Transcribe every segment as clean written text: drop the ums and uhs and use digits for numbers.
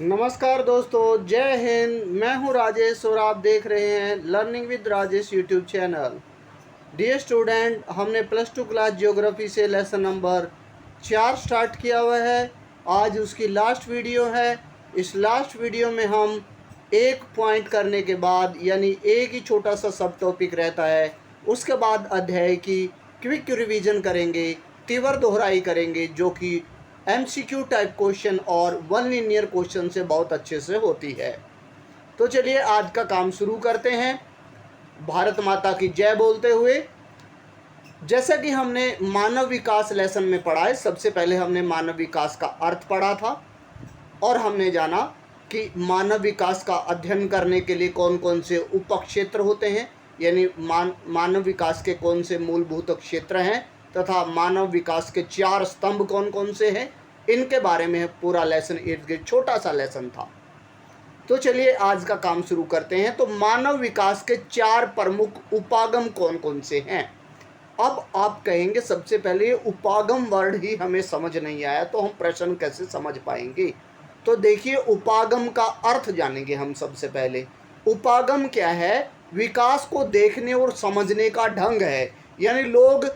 नमस्कार दोस्तों, जय हिंद। मैं हूं राजेश और आप देख रहे हैं learning with Rajesh YouTube channel. Dear student, हमने प्लस टू क्लास ज्योग्राफी से लेसन नंबर 4 स्टार्ट किया हुआ है। आज उसकी लास्ट वीडियो है। इस लास्ट वीडियो में हम एक पॉइंट करने के बाद, यानी एक ही छोटा सा सब टॉपिक रहता है, उसके बाद अध्याय की क्विक रिवीजन करेंगे, तीव्र दोहराई करेंगे, जो कि एमसीक्यू टाइप क्वेश्चन और वन लीनियर क्वेश्चन से बहुत अच्छे से होती है। तो चलिए आज का काम शुरू करते हैं, भारत माता की जय बोलते हुए। जैसा कि हमने मानव विकास लेसन में पढ़ा है, सबसे पहले हमने मानव विकास का अर्थ पढ़ा था और हमने जाना कि मानव विकास का अध्ययन करने के लिए कौन कौन से उपक्षेत्र होते हैं, यानी मानव विकास के कौन से मूलभूत क्षेत्र हैं तथा मानव विकास के 4 स्तंभ कौन कौन से हैं, इनके बारे में पूरा लेसन इर्द गिर्द छोटा सा लेसन था। तो चलिए आज का काम शुरू करते हैं। तो मानव विकास के 4 प्रमुख उपागम कौन कौन से हैं। अब आप कहेंगे सबसे पहले उपागम वर्ड ही हमें समझ नहीं आया, तो हम प्रश्न कैसे समझ पाएंगे। तो देखिए, उपागम का अर्थ जानेंगे हम सबसे पहले। उपागम क्या है? विकास को देखने और समझने का ढंग है, यानी लोग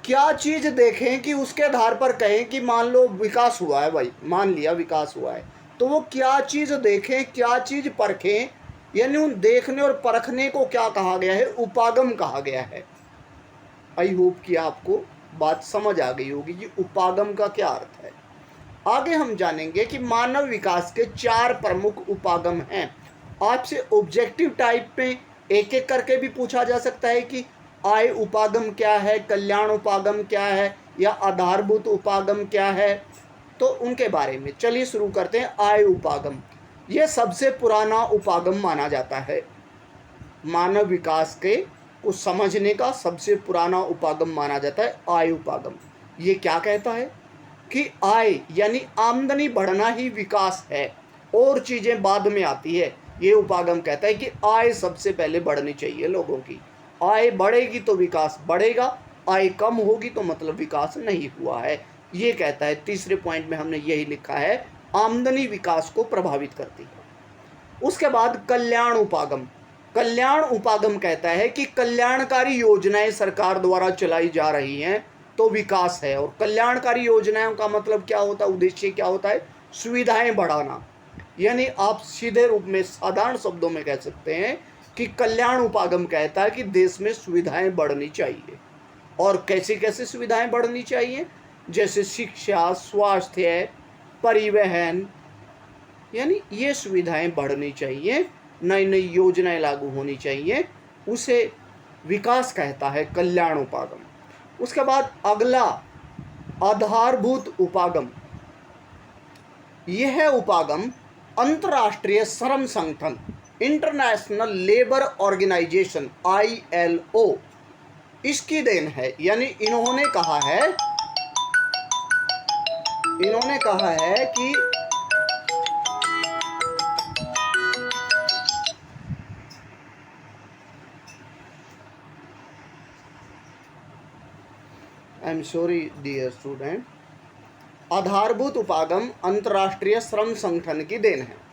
क्या चीज़ देखें कि उसके आधार पर कहें कि मान लो विकास हुआ है, भाई मान लिया विकास हुआ है, तो वो क्या चीज़ देखें, क्या चीज़ परखें, यानी उन देखने और परखने को क्या कहा गया है? उपागम कहा गया है। आई होप कि आपको बात समझ आ गई होगी कि उपागम का क्या अर्थ है। आगे हम जानेंगे कि मानव विकास के 4 प्रमुख उपागम हैं। आपसे ऑब्जेक्टिव टाइप में एक एक करके भी पूछा जा सकता है कि आय उपागम क्या है, कल्याण उपागम क्या है, या आधारभूत उपागम क्या है। तो उनके बारे में चलिए शुरू करते हैं। आय उपागम, ये सबसे पुराना उपागम माना जाता है। मानव विकास के को समझने का सबसे पुराना उपागम माना जाता है आय उपागम। ये क्या कहता है कि आय यानी आमदनी बढ़ना ही विकास है, और चीज़ें बाद में आती है। ये उपागम कहता है कि आय सबसे पहले बढ़नी चाहिए लोगों की। आय बढ़ेगी तो विकास बढ़ेगा, आय कम होगी तो मतलब विकास नहीं हुआ है। ये कहता है। तीसरे पॉइंट में हमने यही लिखा है, आमदनी विकास को प्रभावित करती है। उसके बाद कल्याण उपागम। कल्याण उपागम कहता है कि कल्याणकारी योजनाएं सरकार द्वारा चलाई जा रही हैं तो विकास है। और कल्याणकारी योजनाओं का मतलब क्या होता है, उद्देश्य क्या होता है? सुविधाएं बढ़ाना। यानी आप सीधे रूप में साधारण शब्दों में कह सकते हैं कि कल्याण उपागम कहता है कि देश में सुविधाएं बढ़नी चाहिए। और कैसी कैसी सुविधाएं बढ़नी चाहिए? जैसे शिक्षा, स्वास्थ्य, परिवहन, यानी ये सुविधाएं बढ़नी चाहिए, नई नई योजनाएं लागू होनी चाहिए, उसे विकास कहता है कल्याण उपागम। उसके बाद अगला आधारभूत उपागम। यह उपागम अंतर्राष्ट्रीय श्रम संगठन, इंटरनेशनल लेबर ऑर्गेनाइजेशन ILO, इसकी देन है। यानी इन्होंने कहा है कि I am sorry dear student, आधारभूत उपागम अंतर्राष्ट्रीय श्रम संगठन की देन है।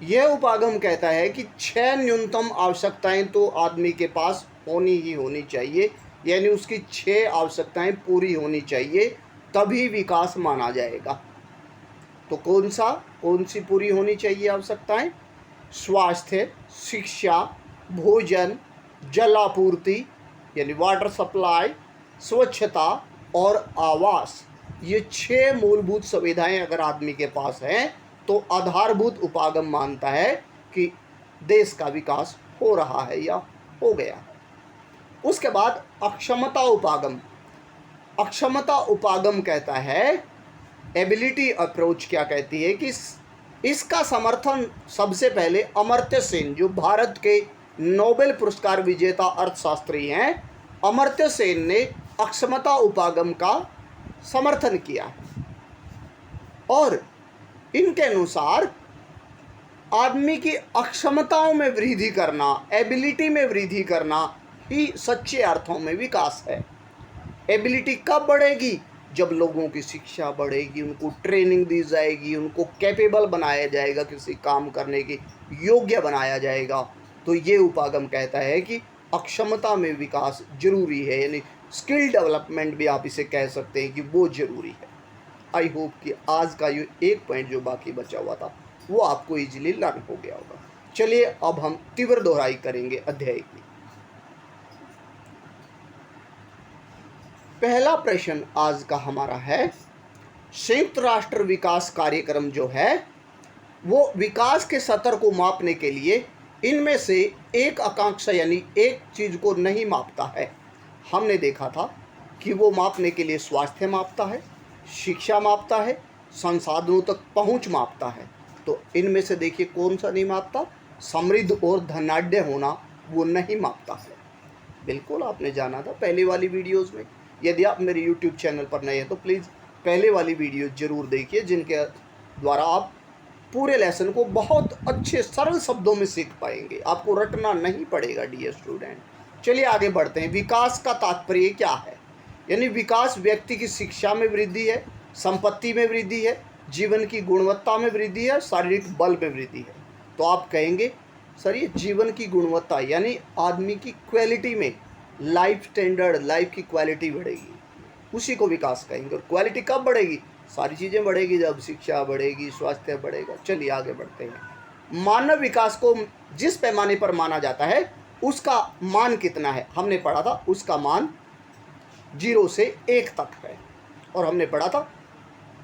यह उपागम कहता है कि 6 न्यूनतम आवश्यकताएं तो आदमी के पास होनी ही होनी चाहिए, यानी उसकी 6 आवश्यकताएं पूरी होनी चाहिए, तभी विकास माना जाएगा। तो कौन सी पूरी होनी चाहिए आवश्यकताएं? स्वास्थ्य, शिक्षा, भोजन, जल आपूर्ति यानी वाटर सप्लाई, स्वच्छता और आवास। ये 6 मूलभूत सुविधाएं अगर आदमी के पास हैं तो आधारभूत उपागम मानता है कि देश का विकास हो रहा है या हो गया है। उसके बाद अक्षमता उपागम। अक्षमता उपागम कहता है, एबिलिटी अप्रोच क्या कहती है कि इसका समर्थन सबसे पहले अमर्त्य सेन, जो भारत के नोबेल पुरस्कार विजेता अर्थशास्त्री हैं, अमर्त्य सेन ने अक्षमता उपागम का समर्थन किया है। और इनके अनुसार आदमी की अक्षमताओं में वृद्धि करना, एबिलिटी में वृद्धि करना ही सच्चे अर्थों में विकास है। एबिलिटी कब बढ़ेगी? जब लोगों की शिक्षा बढ़ेगी, उनको ट्रेनिंग दी जाएगी, उनको कैपेबल बनाया जाएगा, किसी काम करने की योग्य बनाया जाएगा, तो ये उपागम कहता है कि अक्षमता में विकास जरूरी है, यानी स्किल डेवलपमेंट भी आप इसे कह सकते हैं कि वो जरूरी है। आई होप कि आज का ये एक पॉइंट जो बाकी बचा हुआ था वो आपको इजीली लर्न हो गया होगा। चलिए अब हम तीव्र दोहराई करेंगे अध्याय की। पहला प्रश्न आज का हमारा है, संयुक्त राष्ट्र विकास कार्यक्रम जो है वो विकास के स्तर को मापने के लिए इनमें से एक आकांक्षा यानी एक चीज को नहीं मापता है। हमने देखा था कि वो मापने के लिए स्वास्थ्य मापता है, शिक्षा मापता है, संसाधनों तक पहुंच मापता है। तो इनमें से देखिए कौन सा नहीं मापता? समृद्ध और धनाढ्य होना वो नहीं मापता है। बिल्कुल आपने जाना था पहले वाली वीडियोस में। यदि आप मेरे यूट्यूब चैनल पर नए हैं तो प्लीज़ पहले वाली वीडियो जरूर देखिए, जिनके द्वारा आप पूरे लेसन को बहुत अच्छे सरल शब्दों में सीख पाएंगे, आपको रटना नहीं पड़ेगा डियर स्टूडेंट। चलिए आगे बढ़ते हैं। विकास का तात्पर्य क्या है? यानी विकास व्यक्ति की शिक्षा में वृद्धि है, संपत्ति में वृद्धि है, जीवन की गुणवत्ता में वृद्धि है, शारीरिक बल में वृद्धि है। तो आप कहेंगे सर ये जीवन की गुणवत्ता यानी आदमी की क्वालिटी में, लाइफ स्टैंडर्ड, लाइफ की क्वालिटी बढ़ेगी, उसी को विकास कहेंगे। और क्वालिटी कब बढ़ेगी? सारी चीज़ें बढ़ेगी जब शिक्षा बढ़ेगी, स्वास्थ्य बढ़ेगा। चलिए आगे बढ़ते हैं। मानव विकास को जिस पैमाने पर माना जाता है उसका मान कितना है? हमने पढ़ा था उसका मान 0 से 1 तक है, और हमने पढ़ा था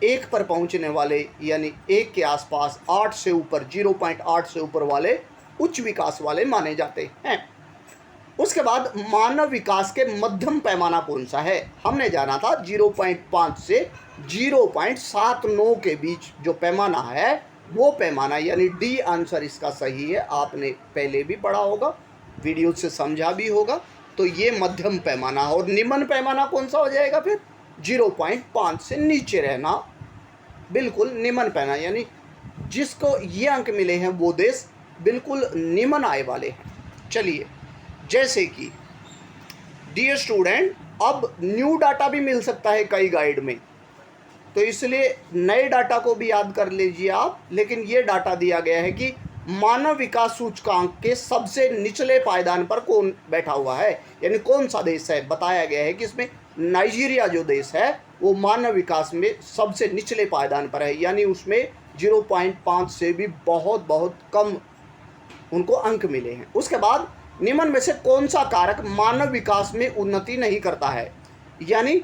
1 पर पहुंचने वाले यानी 1 के आसपास 8 से ऊपर, 0.8 से ऊपर वाले उच्च विकास वाले माने जाते हैं। उसके बाद मानव विकास के मध्यम पैमाना कौन सा है? हमने जाना था 0.5 से 0.79 के बीच जो पैमाना है वो पैमाना, यानी डी आंसर इसका सही है। आपने पहले भी पढ़ा होगा, वीडियो से समझा भी होगा। तो ये मध्यम पैमाना, और निम्न पैमाना कौन सा हो जाएगा फिर? 0.5 से नीचे रहना, बिल्कुल निम्न पैमाना, यानी जिसको ये अंक मिले हैं वो देश बिल्कुल निम्न आय वाले हैं। चलिए, जैसे कि डियर स्टूडेंट अब न्यू डाटा भी मिल सकता है कई गाइड में, तो इसलिए नए डाटा को भी याद कर लीजिए आप। लेकिन ये डाटा दिया गया है कि मानव विकास सूचकांक के सबसे निचले पायदान पर कौन बैठा हुआ है, यानी कौन सा देश है। बताया गया है कि इसमें नाइजीरिया जो देश है वो मानव विकास में सबसे निचले पायदान पर है, यानी उसमें 0.5 से भी बहुत बहुत कम उनको अंक मिले हैं। उसके बाद निम्न में से कौन सा कारक मानव विकास में उन्नति नहीं करता है? यानी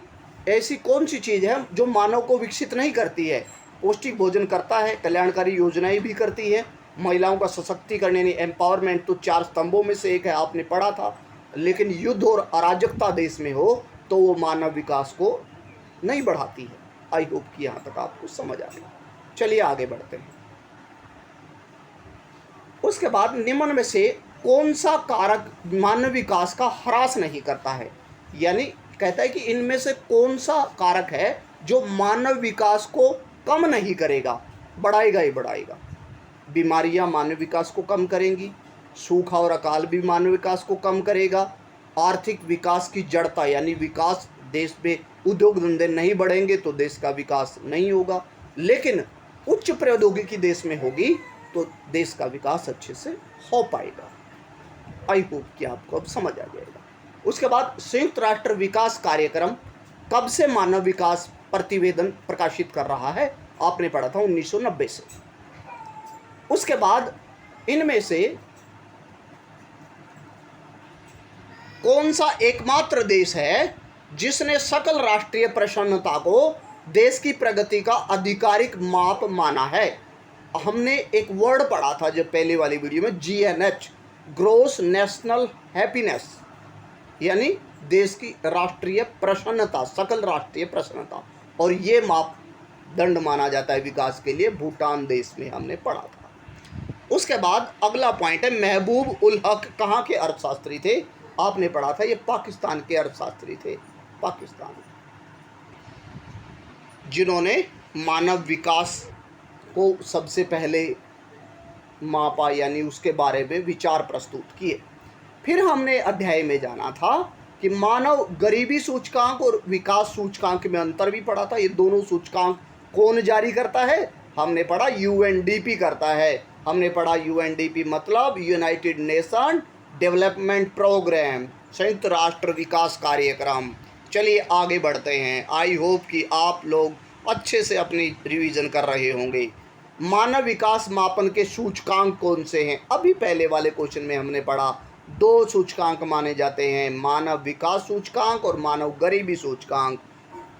ऐसी कौन सी चीज़ है जो मानव को विकसित नहीं करती है? पौष्टिक भोजन करता है, कल्याणकारी योजनाएं भी करती है, महिलाओं का सशक्तिकरण यानी एम्पावरमेंट तो 4 स्तंभों में से एक है, आपने पढ़ा था। लेकिन युद्ध और अराजकता देश में हो तो वो मानव विकास को नहीं बढ़ाती है। आई होप कि यहाँ तक आपको समझ आ गया। चलिए आगे बढ़ते हैं। उसके बाद निम्न में से कौन सा कारक मानव विकास का ह्रास नहीं करता है? यानी कहता है कि इनमें से कौन सा कारक है जो मानव विकास को कम नहीं करेगा, बढ़ाएगा ही बढ़ाएगा। बीमारियां मानव विकास को कम करेंगी, सूखा और अकाल भी मानव विकास को कम करेगा, आर्थिक विकास की जड़ता यानी विकास, देश में उद्योग धंधे नहीं बढ़ेंगे तो देश का विकास नहीं होगा। लेकिन उच्च प्रौद्योगिकी देश में होगी तो देश का विकास अच्छे से हो पाएगा। आई होप कि आपको अब समझ आ जाएगा। उसके बाद संयुक्त राष्ट्र विकास कार्यक्रम कब से मानव विकास प्रतिवेदन प्रकाशित कर रहा है? आपने पढ़ा था 1990 से। उसके बाद इनमें से कौन सा एकमात्र देश है जिसने सकल राष्ट्रीय प्रसन्नता को देश की प्रगति का आधिकारिक माप माना है? हमने एक वर्ड पढ़ा था जब पहले वाली वीडियो में, GNH, ग्रोस नेशनल हैप्पीनेस, यानी देश की राष्ट्रीय प्रसन्नता, सकल राष्ट्रीय प्रसन्नता, और ये मापदंड माना जाता है विकास के लिए। भूटान देश में हमने पढ़ा था। उसके बाद अगला पॉइंट है, महबूब उल हक कहाँ के अर्थशास्त्री थे? आपने पढ़ा था ये पाकिस्तान के अर्थशास्त्री थे। पाकिस्तान जिन्होंने मानव विकास को सबसे पहले मापा, यानी उसके बारे में विचार प्रस्तुत किए। फिर हमने अध्याय में जाना था कि मानव गरीबी सूचकांक और विकास सूचकांक में अंतर भी पड़ा था। ये दोनों सूचकांक कौन जारी करता है? हमने पढ़ा यूएनडीपी करता है। हमने पढ़ा यूएनडीपी मतलब यूनाइटेड नेशन डेवलपमेंट प्रोग्राम, संयुक्त राष्ट्र विकास कार्यक्रम। चलिए आगे बढ़ते हैं। आई होप कि आप लोग अच्छे से अपनी रिवीजन कर रहे होंगे। मानव विकास मापन के सूचकांक कौन से हैं? अभी पहले वाले क्वेश्चन में हमने पढ़ा दो सूचकांक माने जाते हैं, मानव विकास सूचकांक और मानव गरीबी सूचकांक,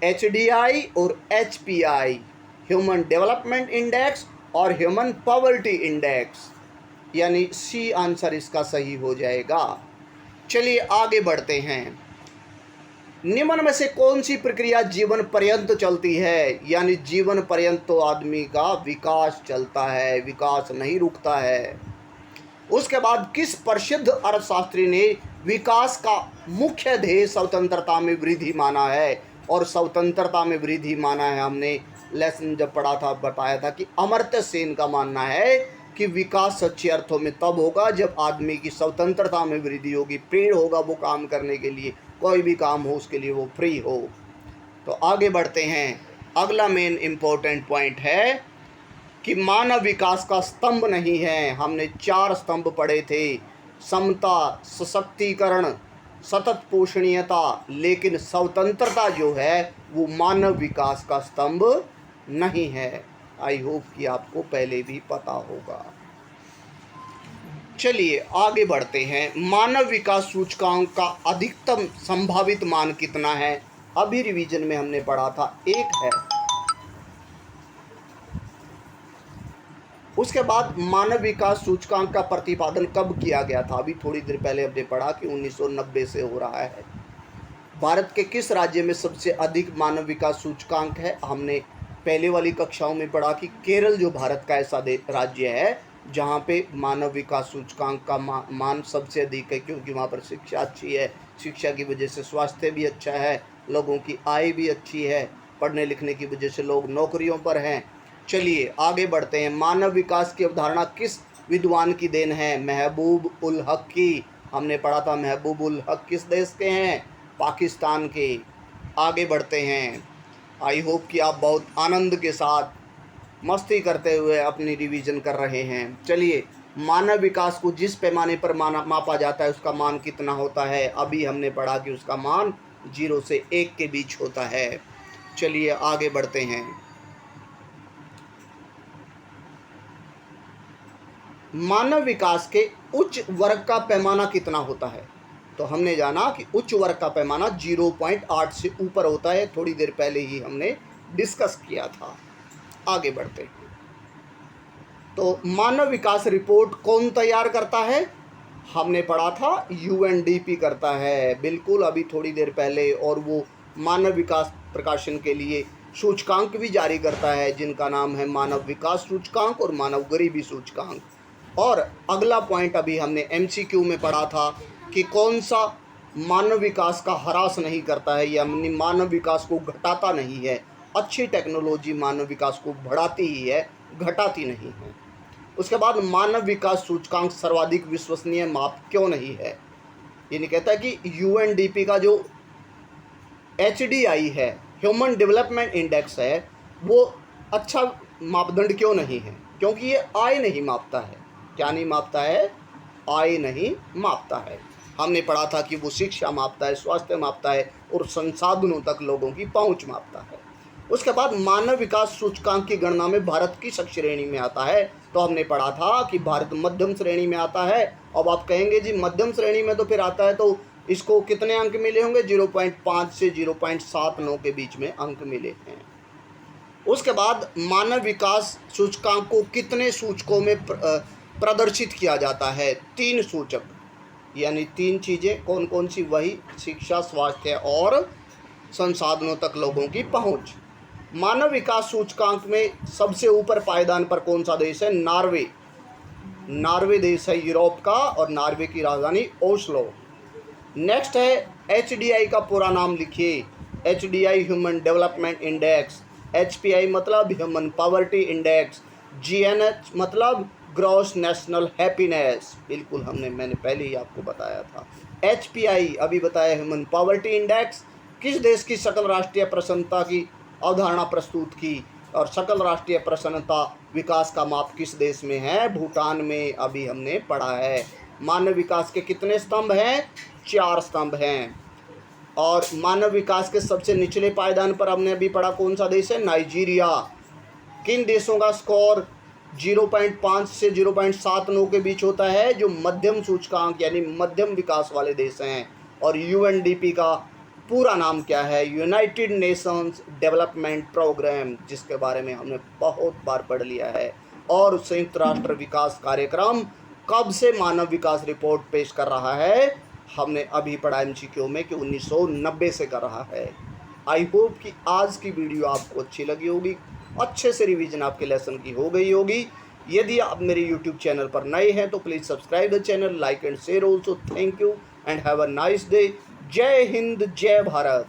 एचडीआई और एचपीआई, ह्यूमन डेवलपमेंट इंडेक्स और ह्यूमन पॉवर्टी इंडेक्स, यानी सी आंसर इसका सही हो जाएगा। चलिए आगे बढ़ते हैं। निम्न में से कौन सी प्रक्रिया जीवन पर्यंत चलती है? यानी जीवन पर्यंत तो आदमी का विकास चलता है, विकास नहीं रुकता है। उसके बाद किस प्रसिद्ध अर्थशास्त्री ने विकास का मुख्य ध्येय स्वतंत्रता में वृद्धि माना है? और स्वतंत्रता में वृद्धि माना है, हमने लेसन जब पढ़ा था बताया था कि अमर्त्य सेन का मानना है कि विकास सच्चे अर्थों में तब होगा जब आदमी की स्वतंत्रता में वृद्धि होगी। पेड़ होगा वो काम करने के लिए, कोई भी काम हो उसके लिए वो फ्री हो। तो आगे बढ़ते हैं। अगला मेन इम्पोर्टेंट पॉइंट है कि मानव विकास का स्तंभ नहीं है। हमने 4 स्तंभ पढ़े थे, समता, सशक्तिकरण, सतत पोषणीयता, लेकिन स्वतंत्रता जो है वो मानव विकास का स्तंभ नहीं है। आई होप कि आपको पहले भी पता होगा। चलिए आगे बढ़ते हैं। मानव विकास सूचकांक का अधिकतम संभावित मान कितना है? अभी रिवीजन में हमने पढ़ा था 1 है। उसके बाद मानव विकास सूचकांक का प्रतिपादन कब किया गया था? अभी थोड़ी देर पहले हमने पढ़ा कि 1990 से हो रहा है। भारत के किस राज्य में सबसे अधिक मानव विकास सूचकांक है? हमने पहले वाली कक्षाओं में पढ़ा कि केरल जो भारत का ऐसा राज्य है जहाँ पे मानव विकास सूचकांक का मान सबसे अधिक है, क्योंकि वहाँ पर शिक्षा अच्छी है। शिक्षा की वजह से स्वास्थ्य भी अच्छा है, लोगों की आय भी अच्छी है, पढ़ने लिखने की वजह से लोग नौकरियों पर हैं। चलिए आगे बढ़ते हैं। मानव विकास की अवधारणा किस विद्वान की देन है? महबूब उल हक की। हमने पढ़ा था महबूब उल हक किस देश के हैं? पाकिस्तान के। आगे बढ़ते हैं। आई होप कि आप बहुत आनंद के साथ मस्ती करते हुए अपनी रिवीजन कर रहे हैं। चलिए, मानव विकास को जिस पैमाने पर मापा जाता है उसका मान कितना होता है? अभी हमने पढ़ा कि उसका मान 0 से 1 के बीच होता है। चलिए आगे बढ़ते हैं। मानव विकास के उच्च वर्ग का पैमाना कितना होता है? तो हमने जाना कि उच्च वर्ग का पैमाना 0.8 से ऊपर होता है। थोड़ी देर पहले ही हमने डिस्कस किया था। आगे बढ़ते हैं। तो मानव विकास रिपोर्ट कौन तैयार करता है? हमने पढ़ा था यूएनडीपी करता है, बिल्कुल अभी थोड़ी देर पहले। और वो मानव विकास प्रकाशन के लिए सूचकांक भी जारी करता है जिनका नाम है मानव विकास सूचकांक और मानव गरीबी सूचकांक। और अगला पॉइंट अभी हमने एमसीक्यू में पढ़ा था कि कौन सा मानव विकास का ह्रास नहीं करता है, यानी मानव विकास को घटाता नहीं है। अच्छी टेक्नोलॉजी मानव विकास को बढ़ाती ही है, घटाती नहीं है। उसके बाद मानव विकास सूचकांक सर्वाधिक विश्वसनीय माप क्यों नहीं है? ये नहीं कहता कि यूएनडीपी का जो एचडीआई है, ह्यूमन डेवलपमेंट इंडेक्स है, वो अच्छा मापदंड क्यों नहीं है? क्योंकि ये आय नहीं मापता है। क्या नहीं मापता है? आय नहीं मापता है। हमने पढ़ा था कि वो शिक्षा मापता है, स्वास्थ्य मापता है और संसाधनों तक लोगों की पहुंच मापता है। उसके बाद मानव विकास सूचकांक की गणना में भारत किस श्रेणी में आता है? तो हमने पढ़ा था कि भारत मध्यम श्रेणी में आता है। अब आप कहेंगे जी मध्यम श्रेणी में तो फिर आता है तो इसको कितने अंक मिले होंगे? 0.5 से 0.79 के बीच में अंक मिले हैं। उसके बाद मानव विकास सूचकांक को कितने सूचकों में प्रदर्शित किया जाता है? 3 सूचक, यानी 3 चीज़ें कौन कौन सी? वही शिक्षा, स्वास्थ्य और संसाधनों तक लोगों की पहुंच। मानव विकास सूचकांक में सबसे ऊपर पायदान पर कौन सा देश है? नॉर्वे। नॉर्वे देश है यूरोप का और नॉर्वे की राजधानी ओस्लो। नेक्स्ट है एचडीआई का पूरा नाम लिखिए। एचडीआई ह्यूमन डेवलपमेंट इंडेक्स, एचपीआई मतलब ह्यूमन पॉवर्टी इंडेक्स, जीएनएच मतलब ग्रॉस नेशनल हैप्पीनेस। बिल्कुल मैंने पहले ही आपको बताया था। HPI अभी बताया ह्यूमन पॉवर्टी इंडेक्स, किस देश की सकल राष्ट्रीय प्रसन्नता की अवधारणा प्रस्तुत की, और सकल राष्ट्रीय प्रसन्नता विकास का माप किस देश में है, भूटान में, अभी हमने पढ़ा है। मानव विकास के कितने स्तंभ हैं, 4 स्तंभ हैं। और मानव विकास के सबसे निचले पायदान पर हमने अभी पढ़ा कौन सा देश है, नाइजीरिया। किन देशों का स्कोर 0.5 से 0.79 के बीच होता है, जो मध्यम सूचकांक यानी मध्यम विकास वाले देश हैं। और UNDP का पूरा नाम क्या है, यूनाइटेड नेशंस डेवलपमेंट प्रोग्राम, जिसके बारे में हमने बहुत बार पढ़ लिया है। और संयुक्त राष्ट्र विकास कार्यक्रम कब से मानव विकास रिपोर्ट पेश कर रहा है, हमने अभी पढ़ा MCQ में कि 1990 से कर रहा है। आई होप कि आज की वीडियो आपको अच्छी लगी होगी, अच्छे से रिवीजन आपके लेसन की हो गई होगी। यदि आप मेरे यूट्यूब चैनल पर नए हैं तो please subscribe the channel, like and share also. Thank you and have a nice day. जय हिंद, जय भारत।